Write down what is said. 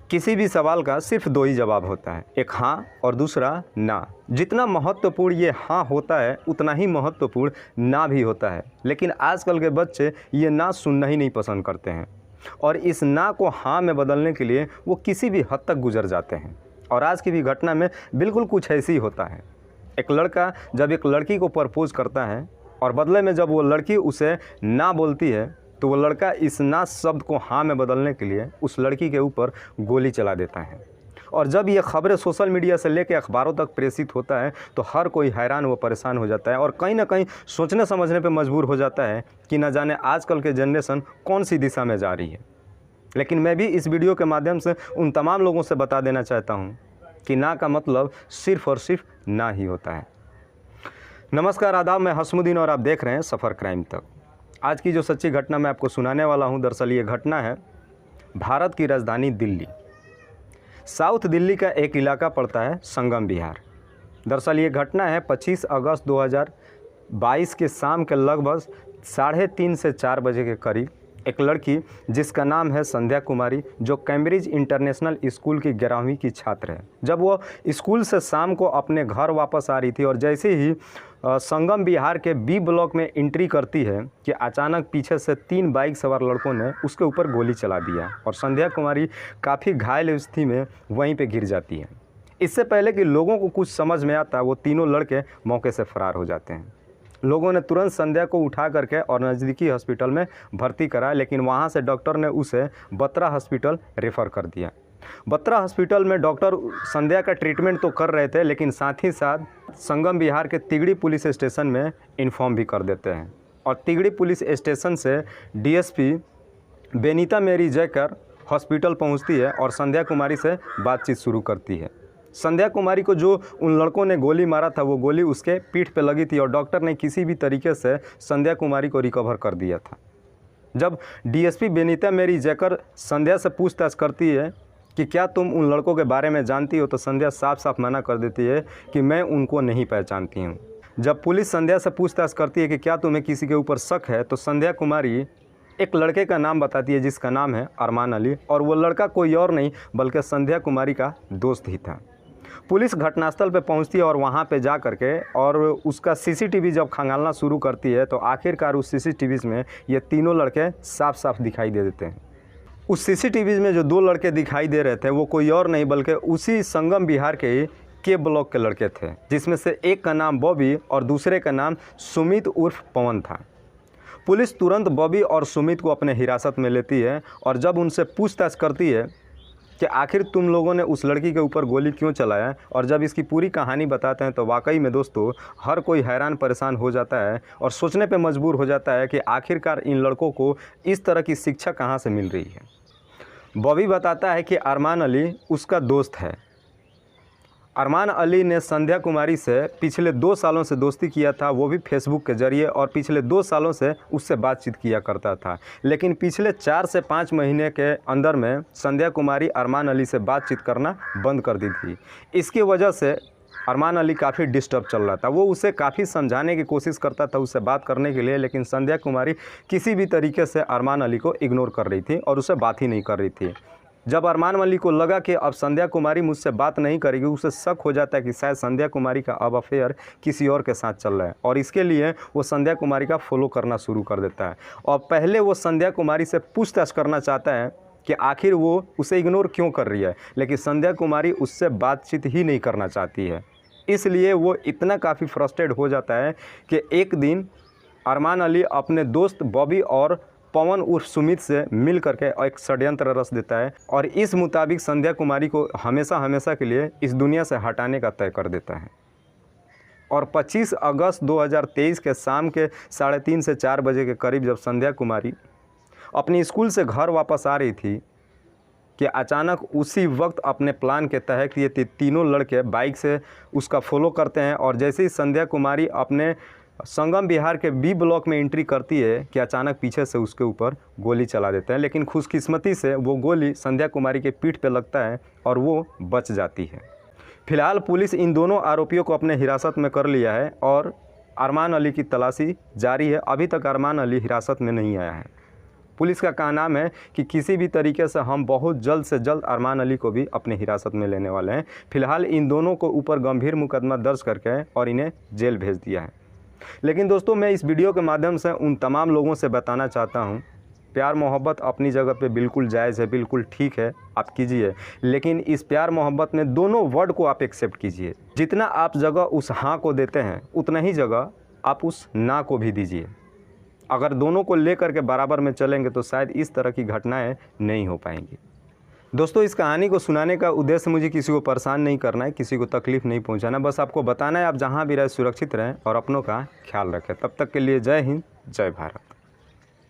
किसी भी सवाल का सिर्फ दो ही जवाब होता है, एक हाँ और दूसरा ना। जितना महत्वपूर्ण ये हाँ होता है उतना ही महत्वपूर्ण ना भी होता है, लेकिन आजकल के बच्चे ये ना सुनना ही नहीं पसंद करते हैं और इस ना को हाँ में बदलने के लिए वो किसी भी हद तक गुजर जाते हैं। और आज की भी घटना में बिल्कुल कुछ ऐसे ही होता है। एक लड़का जब एक लड़की को प्रपोज करता है और बदले में जब वो लड़की उसे ना बोलती है तो वो लड़का इस ना शब्द को हाँ में बदलने के लिए उस लड़की के ऊपर गोली चला देता है। और जब ये खबरें सोशल मीडिया से लेकर अखबारों तक प्रेषित होता है तो हर कोई हैरान व परेशान हो जाता है और कहीं ना कहीं सोचने समझने पर मजबूर हो जाता है कि न जाने आजकल के जनरेशन कौन सी दिशा में जा रही है। लेकिन मैं भी इस वीडियो के माध्यम से उन तमाम लोगों से बता देना चाहता हूँ कि ना का मतलब सिर्फ़ और सिर्फ ना ही होता है। नमस्कार, आदाब, मैं हसमुद्दीन और आप देख रहे हैं सफ़र क्राइम तक। आज की जो सच्ची घटना मैं आपको सुनाने वाला हूं, दरअसल ये घटना है भारत की राजधानी दिल्ली, साउथ दिल्ली का एक इलाका पड़ता है संगम विहार। दरअसल ये घटना है 25 अगस्त 2022 के शाम के लगभग 3:30 से 4 बजे के करीब। एक लड़की जिसका नाम है संध्या कुमारी, जो कैम्ब्रिज इंटरनेशनल स्कूल की 11वीं की छात्र है, जब वो स्कूल से शाम को अपने घर वापस आ रही थी और जैसे ही संगम विहार के बी ब्लॉक में एंट्री करती है कि अचानक पीछे से 3 बाइक सवार लड़कों ने उसके ऊपर गोली चला दिया और संध्या कुमारी काफ़ी घायल स्थिति में वहीं पे गिर जाती है। इससे पहले कि लोगों को कुछ समझ में आता, वो तीनों लड़के मौके से फरार हो जाते हैं। लोगों ने तुरंत संध्या को उठा करके और नज़दीकी हॉस्पिटल में भर्ती कराया, लेकिन वहां से डॉक्टर ने उसे बत्रा हॉस्पिटल रेफ़र कर दिया। बत्रा हॉस्पिटल में डॉक्टर संध्या का ट्रीटमेंट तो कर रहे थे, लेकिन साथ ही साथ संगम विहार के तिगड़ी पुलिस स्टेशन में इन्फॉर्म भी कर देते हैं और तिगड़ी पुलिस स्टेशन से डीएसपी बेनीता मेरी जयकर हॉस्पिटल पहुंचती है और संध्या कुमारी से बातचीत शुरू करती है। संध्या कुमारी को जो उन लड़कों ने गोली मारा था वो गोली उसके पीठ पे लगी थी और डॉक्टर ने किसी भी तरीके से संध्या कुमारी को रिकवर कर दिया था। जब डीएसपी बेनीता मेरी जयकर संध्या से पूछताछ करती है कि क्या तुम उन लड़कों के बारे में जानती हो, तो संध्या साफ साफ मना कर देती है कि मैं उनको नहीं पहचानती हूँ। जब पुलिस संध्या से पूछताछ करती है कि क्या तुम्हें किसी के ऊपर शक है, तो संध्या कुमारी एक लड़के का नाम बताती है जिसका नाम है अरमान अली, और वो लड़का कोई और नहीं बल्कि संध्या कुमारी का दोस्त ही था। पुलिस घटनास्थल पर पहुंचती है और वहां पे जा करके और उसका सीसीटीवी जब खंगालना शुरू करती है तो आखिरकार उस सीसीटीवी में ये तीनों लड़के साफ साफ दिखाई दे देते हैं। उस सीसीटीवी में जो 2 लड़के दिखाई दे रहे थे वो कोई और नहीं बल्कि उसी संगम विहार के ब्लॉक के लड़के थे, जिसमें से एक का नाम बॉबी और दूसरे का नाम सुमित उर्फ पवन था। पुलिस तुरंत बॉबी और सुमित को अपने हिरासत में लेती है और जब उनसे पूछताछ करती है कि आखिर तुम लोगों ने उस लड़की के ऊपर गोली क्यों चलाया, और जब इसकी पूरी कहानी बताते हैं तो वाकई में दोस्तों हर कोई हैरान परेशान हो जाता है और सोचने पे मजबूर हो जाता है कि आखिरकार इन लड़कों को इस तरह की शिक्षा कहाँ से मिल रही है। बॉबी बताता है कि अरमान अली उसका दोस्त है। अरमान अली ने संध्या कुमारी से पिछले 2 सालों से दोस्ती किया था, वो भी फेसबुक के ज़रिए, और पिछले 2 सालों से उससे बातचीत किया करता था। लेकिन पिछले 4 से 5 महीने के अंदर में संध्या कुमारी अरमान अली से बातचीत करना बंद कर दी थी। इसकी वजह से अरमान अली काफ़ी डिस्टर्ब चल रहा था। वो उसे काफ़ी समझाने की कोशिश करता था उससे बात करने के लिए, लेकिन संध्या कुमारी किसी भी तरीके से अरमान अली को इग्नोर कर रही थी और उससे बात ही नहीं कर रही थी। जब अरमान अली को लगा कि अब संध्या कुमारी मुझसे बात नहीं करेगी, उसे शक हो जाता है कि शायद संध्या कुमारी का अब अफेयर किसी और के साथ चल रहा है, और इसके लिए वो संध्या कुमारी का फॉलो करना शुरू कर देता है। और पहले वो संध्या कुमारी से पूछताछ करना चाहता है कि आखिर वो उसे इग्नोर क्यों कर रही है, लेकिन संध्या कुमारी उससे बातचीत ही नहीं करना चाहती है। इसलिए वो इतना काफ़ी फ्रस्ट्रेट हो जाता है कि एक दिन अरमान अली अपने दोस्त बॉबी और पवन उर्फ सुमित से मिल करके एक षड्यंत्र रच देता है और इस मुताबिक संध्या कुमारी को हमेशा हमेशा के लिए इस दुनिया से हटाने का तय कर देता है। और 25 अगस्त 2023 के शाम के 3:30 से 4 बजे के करीब जब संध्या कुमारी अपनी स्कूल से घर वापस आ रही थी कि अचानक उसी वक्त अपने प्लान के तहत ये तीनों लड़के बाइक से उसका फॉलो करते हैं और जैसे ही संध्या कुमारी अपने संगम विहार के बी ब्लॉक में एंट्री करती है कि अचानक पीछे से उसके ऊपर गोली चला देते हैं। लेकिन खुशकिस्मती से वो गोली संध्या कुमारी के पीठ पे लगता है और वो बच जाती है। फिलहाल पुलिस इन दोनों आरोपियों को अपने हिरासत में कर लिया है और अरमान अली की तलाशी जारी है। अभी तक अरमान अली हिरासत में नहीं आया है। पुलिस का कहना है कि किसी भी तरीके से हम बहुत जल्द से जल्द अरमान अली को भी अपने हिरासत में लेने वाले हैं। फिलहाल इन दोनों को ऊपर गंभीर मुकदमा दर्ज करके और इन्हें जेल भेज दिया है। लेकिन दोस्तों, मैं इस वीडियो के माध्यम से उन तमाम लोगों से बताना चाहता हूँ, प्यार मोहब्बत अपनी जगह पे बिल्कुल जायज़ है, बिल्कुल ठीक है, आप कीजिए। लेकिन इस प्यार मोहब्बत में दोनों वर्ड को आप एक्सेप्ट कीजिए। जितना आप जगह उस हाँ को देते हैं उतना ही जगह आप उस ना को भी दीजिए। अगर दोनों को लेकर के बराबर में चलेंगे तो शायद इस तरह की घटनाएं नहीं हो पाएंगी। दोस्तों, इस कहानी को सुनाने का उद्देश्य मुझे किसी को परेशान नहीं करना है, किसी को तकलीफ़ नहीं पहुंचाना, बस आपको बताना है आप जहां भी रहें सुरक्षित रहें और अपनों का ख्याल रखें। तब तक के लिए जय हिंद, जय भारत।